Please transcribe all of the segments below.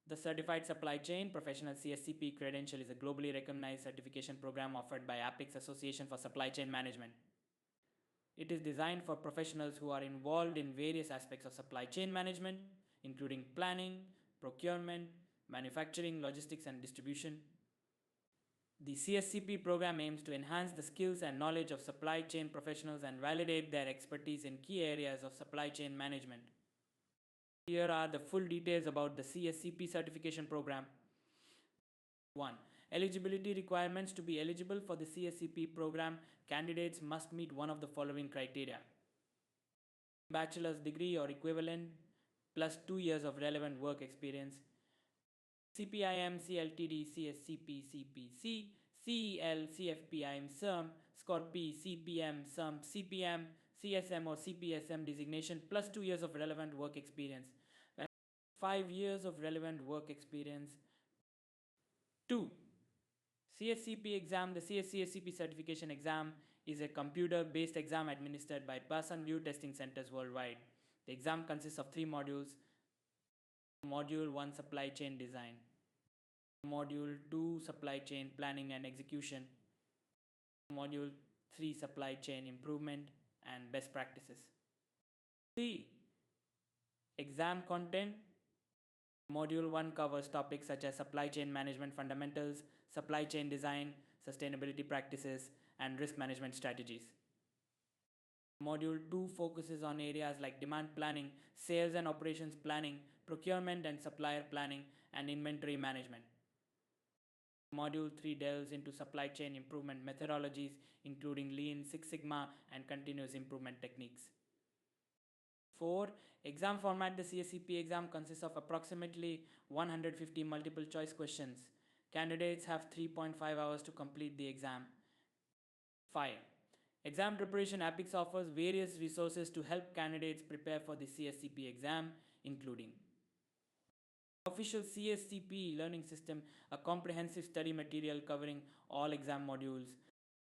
The Certified Supply Chain Professional CSCP credential is a globally recognized certification program offered by APICS Association for Supply Chain Management. It is designed for professionals who are involved in various aspects of supply chain management, including planning, procurement, manufacturing, logistics, and distribution. The CSCP program aims to enhance the skills and knowledge of supply chain professionals and validate their expertise in key areas of supply chain management. Here are the full details about the CSCP certification program. 1. Eligibility requirements. To be eligible for the CSCP program, candidates must meet one of the following criteria: bachelor's degree or equivalent, plus 2 years of relevant work experience. CPIM, CLTD, CSCP, CPC, CEL, CFPIM, CERM, SCORP, CPM, CERM, CPM, CSM or CPSM designation, plus 2 years of relevant work experience. 5 years of relevant work experience. 2. CSCP exam. The CSCP certification exam is a computer-based exam administered by person-view testing centers worldwide. The exam consists of 3 modules. Module 1, Supply Chain Design. Module 2, Supply Chain Planning and Execution. Module 3, Supply Chain Improvement and Best Practices. 3. Exam content. Module 1 covers topics such as supply chain management fundamentals, supply chain design, sustainability practices, and risk management strategies. Module 2 focuses on areas like demand planning, sales and operations planning, procurement and supplier planning, and inventory management. Module 3 delves into supply chain improvement methodologies, including Lean, Six Sigma, and continuous improvement techniques. 4. Exam format. The CSCP exam consists of approximately 150 multiple choice questions. Candidates have 3.5 hours to complete the exam. 5. Exam preparation. APICS offers various resources to help candidates prepare for the CSCP exam, including official CSCP learning system, a comprehensive study material covering all exam modules,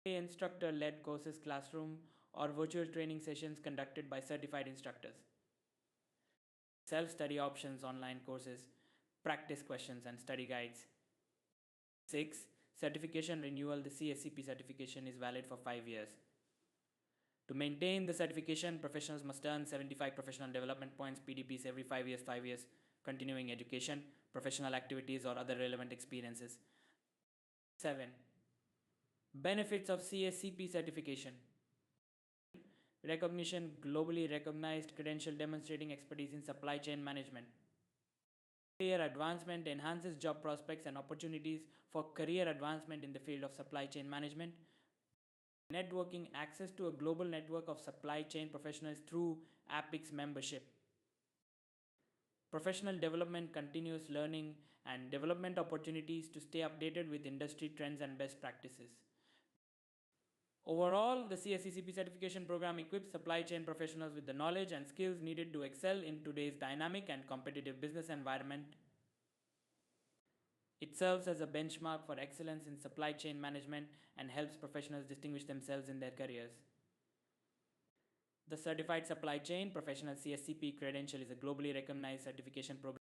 instructor-led courses, classroom or virtual training sessions conducted by certified instructors, self-study options, online courses, practice questions and study guides. 6. Certification renewal. The CSCP certification is valid for 5 years. To maintain the certification, professionals must earn 75 professional development points PDPs every 5 years, 5 years continuing education, professional activities or other relevant experiences. 7. Benefits of CSCP certification. Recognition. Globally recognized credential demonstrating expertise in supply chain management. Career advancement. Enhances job prospects and opportunities for career advancement in the field of supply chain management. Networking. Access to a global network of supply chain professionals through APICS membership. Professional development. Continuous learning and development opportunities to stay updated with industry trends and best practices. Overall, the CSCP certification program equips supply chain professionals with the knowledge and skills needed to excel in today's dynamic and competitive business environment. It serves as a benchmark for excellence in supply chain management and helps professionals distinguish themselves in their careers. The Certified Supply Chain Professional CSCP credential is a globally recognized certification program